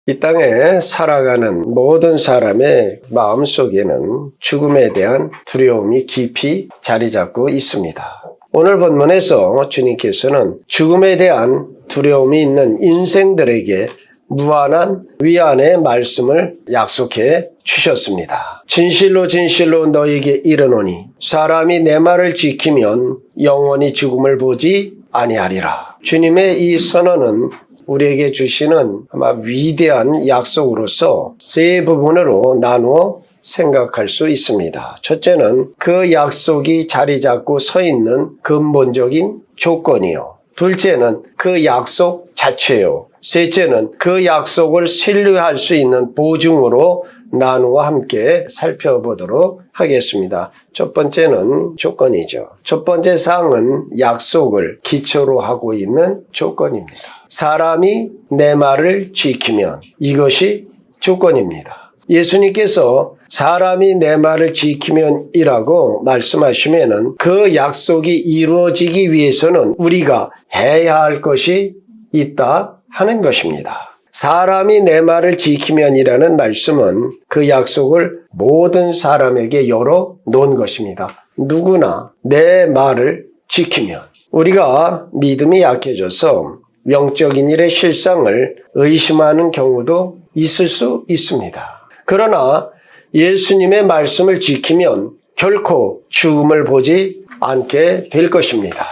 이 땅에 살아가는 모든 사람의 마음속에는 죽음에 대한 두려움이 깊이 자리 잡고 있습니다. 오늘 본문에서 주님께서는 죽음에 대한 두려움이 있는 인생들에게 무한한 위안의 말씀을 약속해 주셨습니다. 진실로 진실로 너희에게 이르노니 사람이 내 말을 지키면 영원히 죽음을 보지 아니하리라. 주님의 이 선언은 우리에게 주시는 아마 위대한 약속으로서 세 부분으로 나누어 생각할 수 있습니다. 첫째는 그 약속이 자리 잡고 서 있는 근본적인 조건이요. 둘째는 그 약속 자체요. 셋째는 그 약속을 신뢰할 수 있는 보증으로 나누어 함께 살펴보도록 하겠습니다. 첫 번째는 조건이죠. 첫 번째 사항은 약속을 기초로 하고 있는 조건입니다. 사람이 내 말을 지키면 이것이 조건입니다. 예수님께서 사람이 내 말을 지키면이라고 말씀하시면은 그 약속이 이루어지기 위해서는 우리가 해야 할 것이 있다 하는 것입니다. 사람이 내 말을 지키면이라는 말씀은 그 약속을 모든 사람에게 열어 놓은 것입니다. 누구나 내 말을 지키면. 우리가 믿음이 약해져서 영적인 일의 실상을 의심하는 경우도 있을 수 있습니다. 그러나 예수님의 말씀을 지키면 결코 죽음을 보지 않게 될 것입니다.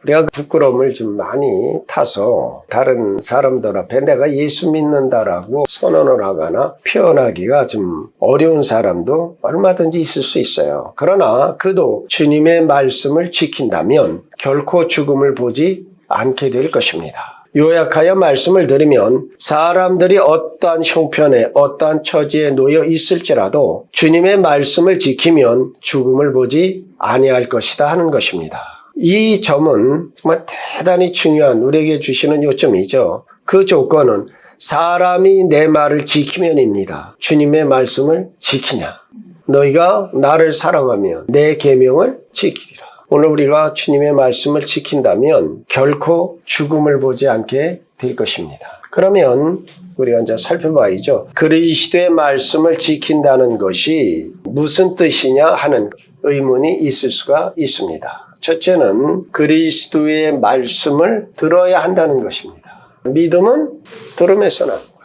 우리가 부끄러움을 좀 많이 타서 다른 사람들 앞에 내가 예수 믿는다라고 선언을 하거나 표현하기가 좀 어려운 사람도 얼마든지 있을 수 있어요. 그러나 그도 주님의 말씀을 지킨다면 결코 죽음을 보지 않게 될 것입니다. 요약하여 말씀을 드리면 사람들이 어떠한 형편에 어떠한 처지에 놓여 있을지라도 주님의 말씀을 지키면 죽음을 보지 아니할 것이다 하는 것입니다. 이 점은 정말 대단히 중요한 우리에게 주시는 요점이죠. 그 조건은 사람이 내 말을 지키면입니다. 주님의 말씀을 지키냐. 너희가 나를 사랑하면 내 계명을 지키리라. 오늘 우리가 주님의 말씀을 지킨다면 결코 죽음을 보지 않게 될 것입니다. 그러면 우리가 이제 살펴봐야죠. 그리스도의 말씀을 지킨다는 것이 무슨 뜻이냐 하는 의문이 있을 수가 있습니다. 첫째는 그리스도의 말씀을 들어야 한다는 것입니다. 믿음은 들음에서 나는 거예요.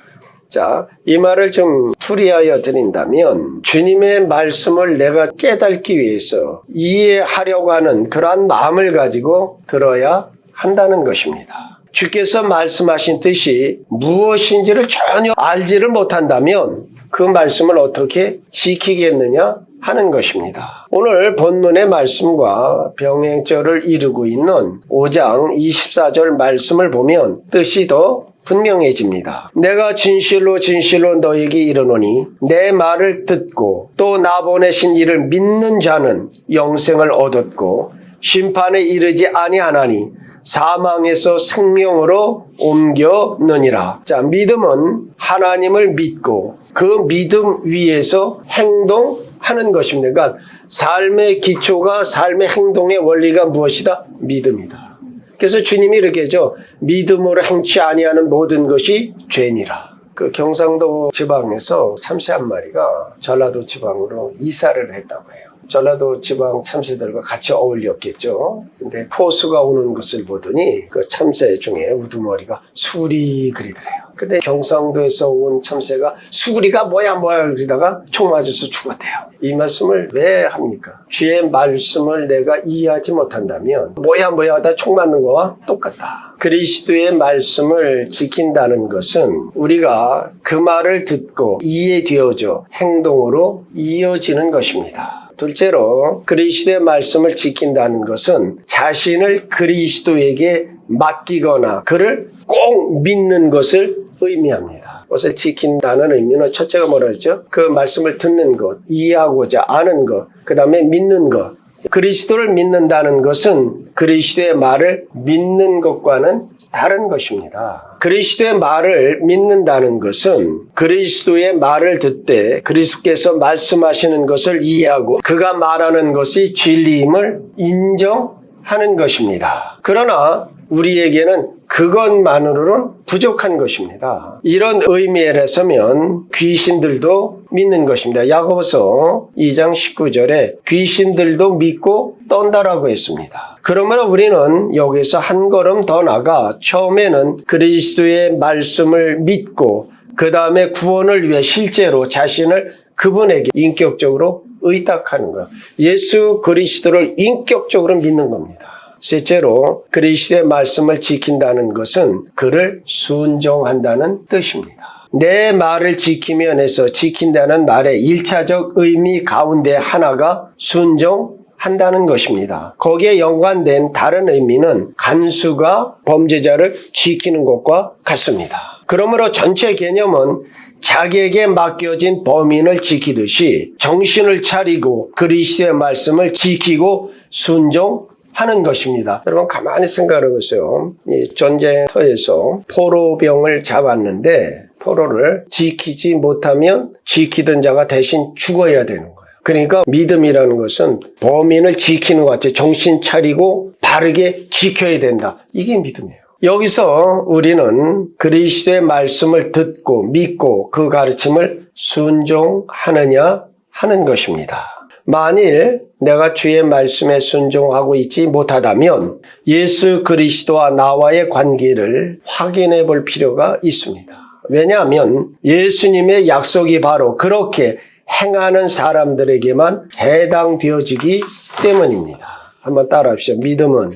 자, 이 말을 좀 풀이하여 드린다면 주님의 말씀을 내가 깨닫기 위해서 이해하려고 하는 그러한 마음을 가지고 들어야 한다는 것입니다. 주께서 말씀하신 뜻이 무엇인지를 전혀 알지를 못한다면 그 말씀을 어떻게 지키겠느냐 하는 것입니다. 오늘 본문의 말씀과 병행절을 이루고 있는 5장 24절 말씀을 보면 뜻이 더 분명해집니다. 내가 진실로 진실로 너에게 이르노니 내 말을 듣고 또 나 보내신 이를 믿는 자는 영생을 얻었고 심판에 이르지 아니하나니 사망에서 생명으로 옮겨느니라. 자, 믿음은 하나님을 믿고 그 믿음 위에서 행동하는 것입니다. 그러니까 삶의 기초가 삶의 행동의 원리가 무엇이다? 믿음이다. 그래서 주님이 이렇게 하죠. 믿음으로 행치 아니하는 모든 것이 죄니라. 그 경상도 지방에서 참새 한 마리가 전라도 지방으로 이사를 했다고 해요. 전라도 지방 참새들과 같이 어울렸겠죠. 근데 포수가 오는 것을 보더니 그 참새 중에 우두머리가 수구리 그리더래요. 근데 경상도에서 온 참새가 수구리가 뭐야 그러다가 총 맞아서 죽었대요. 이 말씀을 왜 합니까? 주의 말씀을 내가 이해하지 못한다면 뭐야 하다 총 맞는 거와 똑같다. 그리스도의 말씀을 지킨다는 것은 우리가 그 말을 듣고 이해되어져 행동으로 이어지는 것입니다. 둘째로 그리스도의 말씀을 지킨다는 것은 자신을 그리스도에게 맡기거나 그를 꼭 믿는 것을 의미합니다. 그것을 지킨다는 의미는 첫째가 뭐라 했죠? 그 말씀을 듣는 것, 이해하고자 아는 것, 그 다음에 믿는 것. 그리스도를 믿는다는 것은 그리스도의 말을 믿는 것과는 다른 것입니다. 그리스도의 말을 믿는다는 것은 그리스도의 말을 듣되 그리스도께서 말씀하시는 것을 이해하고 그가 말하는 것이 진리임을 인정하는 하는 것입니다. 그러나 우리에게는 그것만으로는 부족한 것입니다. 이런 의미에서면 귀신들도 믿는 것입니다. 야고보서 2장 19절에 귀신들도 믿고 떤다라고 했습니다. 그러므로 우리는 여기서 한 걸음 더 나가 처음에는 그리스도의 말씀을 믿고 그 다음에 구원을 위해 실제로 자신을 그분에게 인격적으로 의탁하는 것. 예수 그리스도를 인격적으로 믿는 겁니다. 셋째로 그리스도의 말씀을 지킨다는 것은 그를 순종한다는 뜻입니다. 내 말을 지키면에서 지킨다는 말의 1차적 의미 가운데 하나가 순종한다는 것입니다. 거기에 연관된 다른 의미는 간수가 범죄자를 지키는 것과 같습니다. 그러므로 전체 개념은 자기에게 맡겨진 범인을 지키듯이 정신을 차리고 그리스도의 말씀을 지키고 순종하는 것입니다. 여러분 가만히 생각해 보세요. 이 전쟁터에서 포로병을 잡았는데 포로를 지키지 못하면 지키던 자가 대신 죽어야 되는 거예요. 그러니까 믿음이라는 것은 범인을 지키는 것 같아요. 정신 차리고 바르게 지켜야 된다. 이게 믿음이에요. 여기서 우리는 그리스도의 말씀을 듣고 믿고 그 가르침을 순종하느냐 하는 것입니다. 만일 내가 주의 말씀에 순종하고 있지 못하다면 예수 그리스도와 나와의 관계를 확인해 볼 필요가 있습니다. 왜냐하면 예수님의 약속이 바로 그렇게 행하는 사람들에게만 해당되어지기 때문입니다. 한번 따라합시다. 믿음은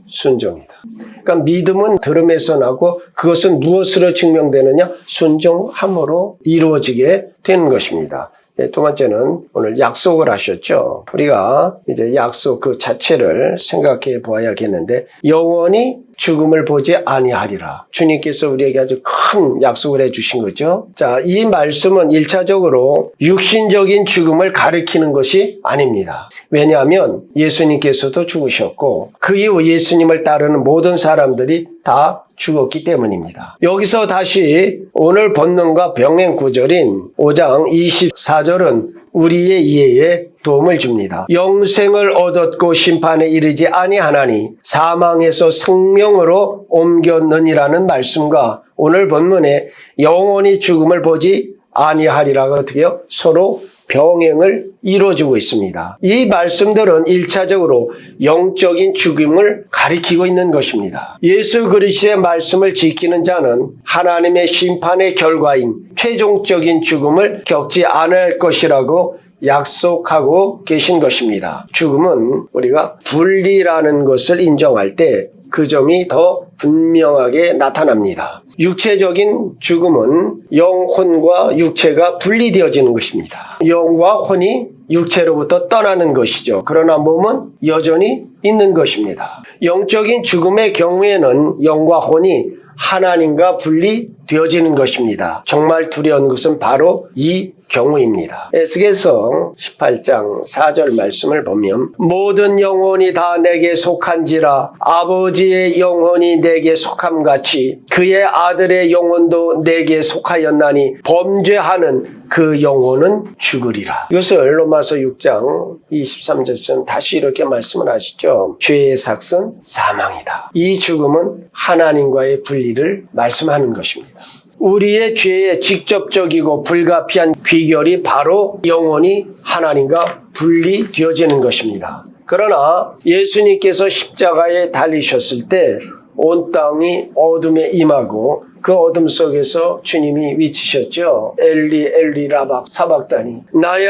순종이다. 그러니까 믿음은 들음에서 나고 그것은 무엇으로 증명되느냐? 순종함으로 이루어지게 되는 것입니다. 두 번째는 오늘 약속을 하셨죠. 우리가 이제 약속 그 자체를 생각해 보아야겠는데 영원히 죽음을 보지 아니하리라. 주님께서 우리에게 아주 큰 약속을 해 주신 거죠. 자, 이 말씀은 1차적으로 육신적인 죽음을 가리키는 것이 아닙니다. 왜냐하면 예수님께서도 죽으셨고 그 이후 예수님을 따르는 모든 사람들이 다 죽었기 때문입니다. 여기서 다시 오늘 본문과 병행 구절인 5장 24절은 우리의 이해에 도움을 줍니다. 영생을 얻었고 심판에 이르지 아니하나니 사망에서 생명으로 옮겼느니라는 말씀과 오늘 본문에 영원히 죽음을 보지 아니하리라고 어떻게 해요? 서로 병행을 이루어주고 있습니다. 이 말씀들은 1차적으로 영적인 죽음을 가리키고 있는 것입니다. 예수 그리스도의 말씀을 지키는 자는 하나님의 심판의 결과인 최종적인 죽음을 겪지 않을 것이라고 약속하고 계신 것입니다. 죽음은 우리가 분리라는 것을 인정할 때 그 점이 더 분명하게 나타납니다. 육체적인 죽음은 영혼과 육체가 분리되어지는 것입니다. 영과 혼이 육체로부터 떠나는 것이죠. 그러나 몸은 여전히 있는 것입니다. 영적인 죽음의 경우에는 영과 혼이 하나님과 분리되어지는 것입니다. 정말 두려운 것은 바로 이 경우입니다. 에스겔서 18장 4절 말씀을 보면 모든 영혼이 다 내게 속한지라 아버지의 영혼이 내게 속함같이 그의 아들의 영혼도 내게 속하였나니 범죄하는 그 영혼은 죽으리라. 이것을 로마서 6장 23절에서는 다시 이렇게 말씀을 하시죠. 죄의 삭은 사망이다. 이 죽음은 하나님과의 분리를 말씀하는 것입니다. 우리의 죄의 직접적이고 불가피한 귀결이 바로 영혼이 하나님과 분리되어지는 것입니다. 그러나 예수님께서 십자가에 달리셨을 때 온 땅이 어둠에 임하고 그 어둠 속에서 주님이 외치셨죠. 엘리 엘리 라박 사박다니 나의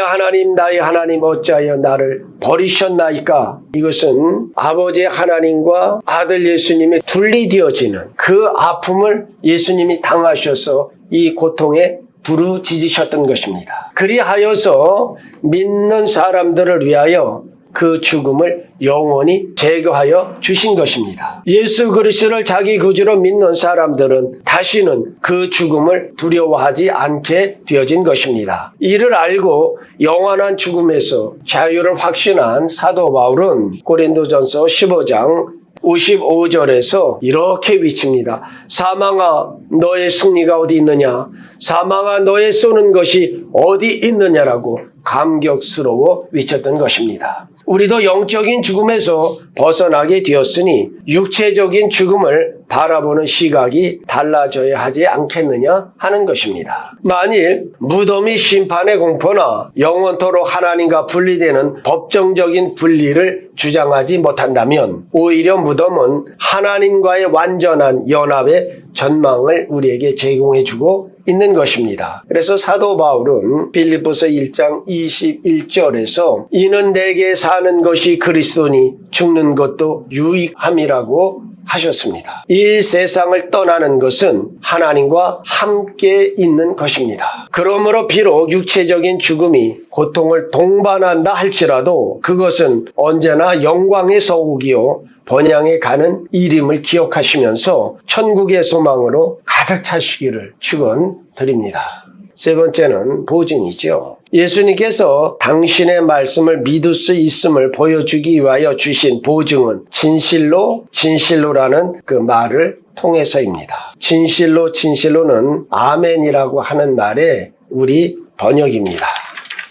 하나님 어찌하여 나를 버리셨나이까. 이것은 아버지 하나님과 아들 예수님이 분리되어지는 그 아픔을 예수님이 당하셔서 이 고통에 부르짖으셨던 것입니다. 그리하여서 믿는 사람들을 위하여 그 죽음을 영원히 제거하여 주신 것입니다. 예수 그리스도를 자기 구주로 믿는 사람들은 다시는 그 죽음을 두려워하지 않게 되어진 것입니다. 이를 알고 영원한 죽음에서 자유를 확신한 사도 바울은 고린도전서 15장 55절에서 이렇게 외칩니다. 사망아 너의 승리가 어디 있느냐? 사망아 너의 쏘는 것이 어디 있느냐라고 감격스러워 외쳤던 것입니다. 우리도 영적인 죽음에서 벗어나게 되었으니 육체적인 죽음을 바라보는 시각이 달라져야 하지 않겠느냐 하는 것입니다. 만일 무덤이 심판의 공포나 영원토록 하나님과 분리되는 법정적인 분리를 주장하지 못한다면 오히려 무덤은 하나님과의 완전한 연합의 전망을 우리에게 제공해주고 있는 것입니다. 그래서 사도 바울은 빌립보서 1장 21절에서 이는 내게 사는 것이 그리스도니 죽는 것도 유익함이라고 하셨습니다. 이 세상을 떠나는 것은 하나님과 함께 있는 것입니다. 그러므로 비록 육체적인 죽음이 고통을 동반한다 할지라도 그것은 언제나 영광의 서국이요 번향에 가는 일임을 기억하시면서 천국의 소망으로 가득 차시기를 축원드립니다. 세 번째는 보증이죠. 예수님께서 당신의 말씀을 믿을 수 있음을 보여주기 위하여 주신 보증은 진실로라는 그 말을 통해서입니다. 진실로는 아멘이라고 하는 말의 우리 번역입니다.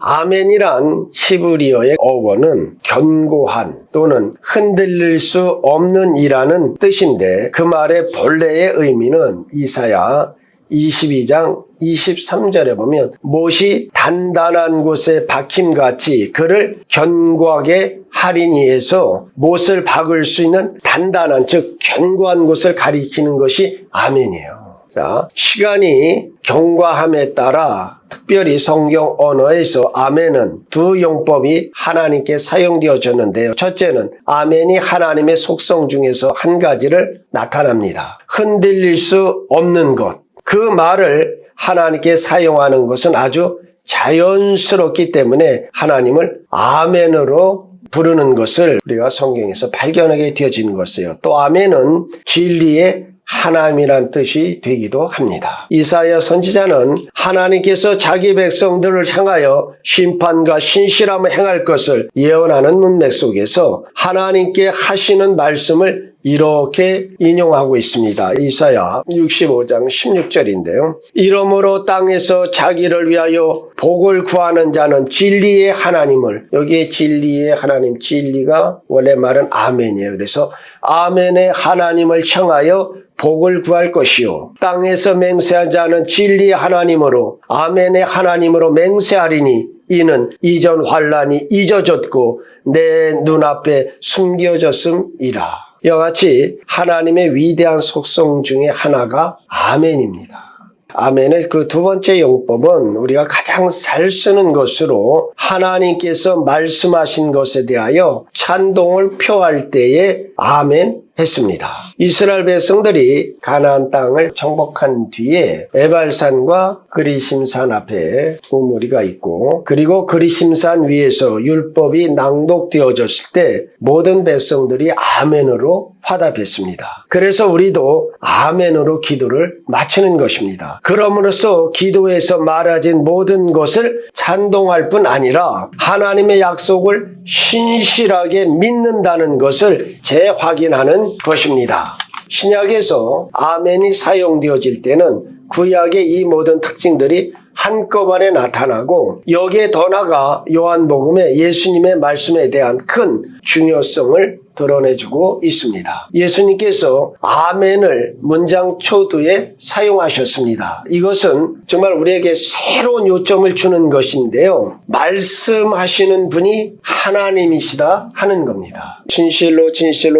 아멘이란 히브리어의 어원은 견고한 또는 흔들릴 수 없는 이라는 뜻인데 그 말의 본래의 의미는 이사야 22장 23절에 보면 못이 단단한 곳에 박힘같이 그를 견고하게 하리니 해서 못을 박을 수 있는 단단한 즉 견고한 곳을 가리키는 것이 아멘이에요. 자, 시간이 경과함에 따라 특별히 성경 언어에서 아멘은 두 용법이 하나님께 사용되어졌는데요. 첫째는 아멘이 하나님의 속성 중에서 한 가지를 나타납니다. 흔들릴 수 없는 것. 그 말을 하나님께 사용하는 것은 아주 자연스럽기 때문에 하나님을 아멘으로 부르는 것을 우리가 성경에서 발견하게 되어지는 것이에요. 또 아멘은 진리의 하나님이란 뜻이 되기도 합니다. 이사야 선지자는 하나님께서 자기 백성들을 향하여 심판과 신실함을 행할 것을 예언하는 문맥 속에서 하나님께 하시는 말씀을 이렇게 인용하고 있습니다. 이사야 65장 16절인데요. 이러므로 땅에서 자기를 위하여 복을 구하는 자는 진리의 하나님을, 여기에 진리의 하나님, 진리가 원래 말은 아멘이에요. 그래서 아멘의 하나님을 향하여 복을 구할 것이요 땅에서 맹세한 자는 진리의 하나님으로 아멘의 하나님으로 맹세하리니 이는 이전 환란이 잊어졌고 내 눈앞에 숨겨졌음이라. 이와 같이 하나님의 위대한 속성 중에 하나가 아멘입니다. 아멘의 그 두 번째 용법은 우리가 가장 잘 쓰는 것으로 하나님께서 말씀하신 것에 대하여 찬동을 표할 때에 아멘 했습니다. 이스라엘 백성들이 가나안 땅을 정복한 뒤에 에발산과 그리심산 앞에 우물이가 있고 그리고 그리심산 위에서 율법이 낭독되어졌을 때 모든 백성들이 아멘으로 화답했습니다. 그래서 우리도 아멘으로 기도를 마치는 것입니다. 그럼으로써 기도에서 말하진 모든 것을 찬동할 뿐 아니라 하나님의 약속을 신실하게 믿는다는 것을 재확인하는 것입니다. 신약에서 아멘이 사용되어질 때는 구약의 이 모든 특징들이 한꺼번에 나타나고 여기에 더 나아가 요한복음에 예수님의 말씀에 대한 큰 중요성을 드러내주고 있습니다. 예수님께서 아멘을 문장 초두에 사용하셨습니다. 이것은 정말 우리에게 새로운 요점을 주는 것인데요. 말씀하시는 분이 하나님이시다 하는 겁니다. 진실로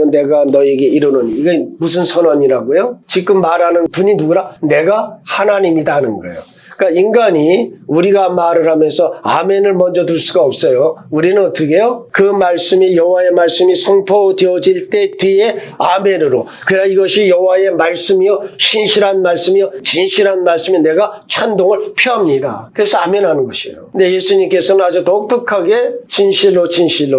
내가 너에게 이르노니 이게 무슨 선언이라고요? 지금 말하는 분이 누구라? 내가 하나님이다 하는 거예요. 그러니까 인간이 우리가 말을 하면서 아멘을 먼저 둘 수가 없어요. 우리는 어떻게 해요? 그 말씀이 여호와의 말씀이 선포되어질 때 뒤에 아멘으로 그래 이것이 여호와의 말씀이요 신실한 말씀이요 진실한 말씀이 내가 찬동을 표합니다. 그래서 아멘하는 것이에요. 근데 예수님께서는 아주 독특하게 진실로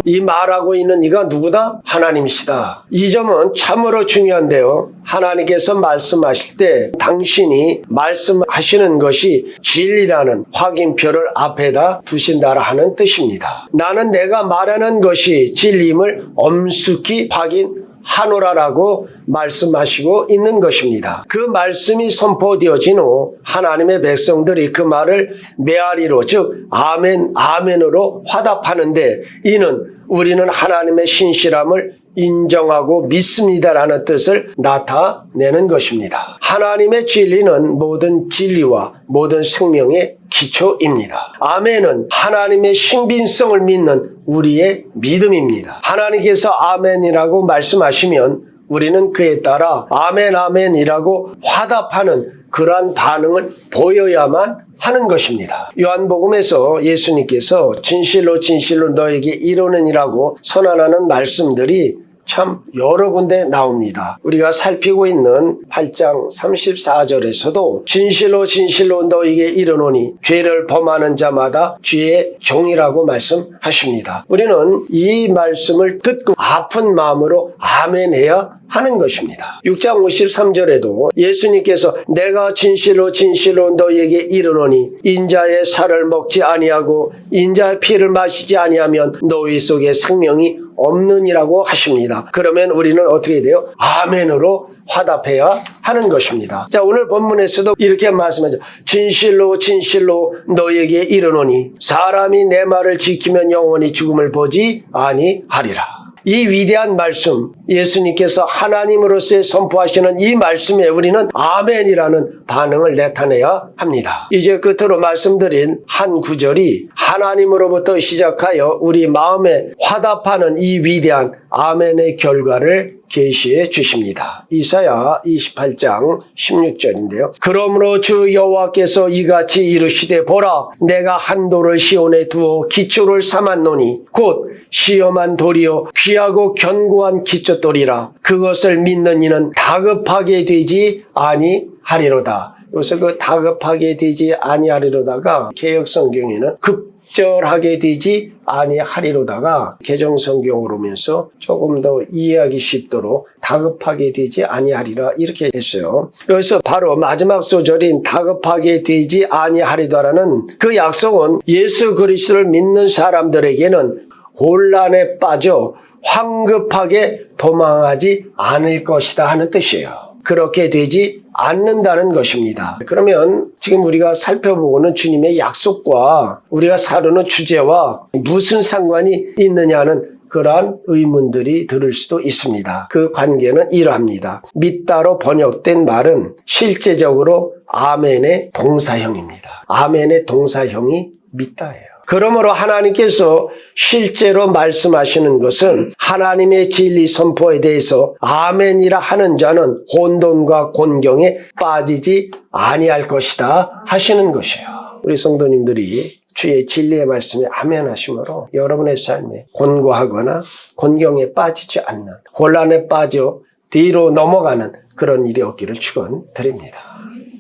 이 말하고 있는 이가 누구다? 하나님이시다. 이 점은 참으로 중요한데요. 하나님께서 말씀하실 때 당신이 말씀하시는 것이 진리라는 확인표를 앞에다 두신다라 하는 뜻입니다. 나는 내가 말하는 것이 진리임을 엄숙히 확인하노라라고 말씀하시고 있는 것입니다. 그 말씀이 선포되어진 후 하나님의 백성들이 그 말을 메아리로 즉 아멘으로 화답하는데 이는 우리는 하나님의 신실함을 인정하고 믿습니다라는 뜻을 나타내는 것입니다. 하나님의 진리는 모든 진리와 모든 생명의 기초입니다. 아멘은 하나님의 신빙성을 믿는 우리의 믿음입니다. 하나님께서 아멘이라고 말씀하시면 우리는 그에 따라 아멘 아멘이라고 화답하는 그러한 반응을 보여야만 하는 것입니다. 요한복음에서 예수님께서 진실로 진실로 너에게 이르노니라고 선언하는 말씀들이 참 여러 군데 나옵니다. 우리가 살피고 있는 8장 34절에서도 진실로 진실로 너에게 이르노니 죄를 범하는 자마다 죄의 종이라고 말씀하십니다. 우리는 이 말씀을 듣고 아픈 마음으로 아멘해야 하는 것입니다. 6장 53절에도 예수님께서 내가 진실로 진실로 너에게 이르노니 인자의 살을 먹지 아니하고 인자의 피를 마시지 아니하면 너희 속에 생명이 없느니라고 하십니다. 그러면 우리는 어떻게 돼요? 아멘으로 화답해야 하는 것입니다. 자, 오늘 본문에서도 이렇게 말씀하죠. 진실로 진실로 너에게 이르노니 사람이 내 말을 지키면 영원히 죽음을 보지 아니하리라. 이 위대한 말씀, 예수님께서 하나님으로서의 선포하시는 이 말씀에 우리는 아멘이라는 반응을 나타내야 합니다. 이제 끝으로 말씀드린 한 구절이 하나님으로부터 시작하여 우리 마음에 화답하는 이 위대한 아멘의 결과를 계시해 주십니다. 이사야 28장 16절인데요. 그러므로 주 여호와께서 이같이 이르시되 보라 내가 한 돌을 시온에 두어 기초를 삼았노니 곧 시험한 돌이요 귀하고 견고한 기초돌이라 그것을 믿는 이는 다급하게 되지 아니하리로다. 여기서 그 다급하게 되지 아니하리로다가 개역성경에는 급절하게 되지 아니하리로다가 개정성경으로 오면서 조금 더 이해하기 쉽도록 다급하게 되지 아니하리라 이렇게 했어요. 여기서 바로 마지막 소절인 다급하게 되지 아니하리다라는 그 약속은 예수 그리스도를 믿는 사람들에게는 혼란에 빠져 황급하게 도망하지 않을 것이다 하는 뜻이에요. 그렇게 되지 않는다는 것입니다. 그러면 지금 우리가 살펴보고는 주님의 약속과 우리가 사르는 주제와 무슨 상관이 있느냐는 그러한 의문들이 들을 수도 있습니다. 그 관계는 이러합니다. 믿다로 번역된 말은 실제적으로 아멘의 동사형입니다. 아멘의 동사형이 믿다예요. 그러므로 하나님께서 실제로 말씀하시는 것은 하나님의 진리 선포에 대해서 아멘이라 하는 자는 혼돈과 곤경에 빠지지 아니할 것이다 하시는 것이에요. 우리 성도님들이 주의 진리의 말씀에 아멘 하심으로 여러분의 삶에 곤고하거나 곤경에 빠지지 않는 혼란에 빠져 뒤로 넘어가는 그런 일이 없기를 축원드립니다.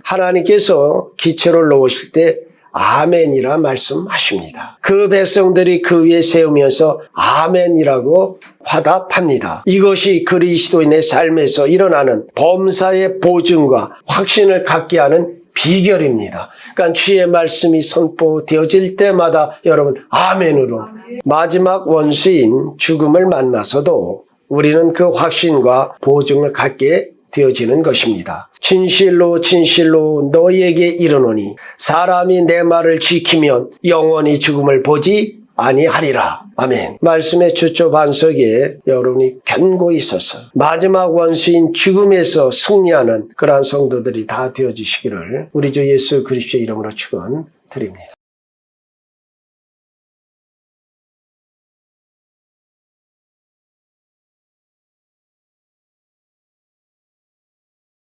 하나님께서 기초를 놓으실 때 아멘이라 말씀하십니다. 그 백성들이 그 위에 세우면서 아멘이라고 화답합니다. 이것이 그리스도인의 삶에서 일어나는 범사의 보증과 확신을 갖게 하는 비결입니다. 그러니까 주의 말씀이 선포되어질 때마다 여러분 아멘으로 마지막 원수인 죽음을 만나서도 우리는 그 확신과 보증을 갖게 되어지는 것입니다. 진실로 진실로 너희에게 이르노니 사람이 내 말을 지키면 영원히 죽음을 보지 아니하리라. 아멘. 말씀의 주초 반석에 여러분이 견고히 있어서 마지막 원수인 죽음에서 승리하는 그러한 성도들이 다 되어지시기를 우리 주 예수 그리스도의 이름으로 축원드립니다.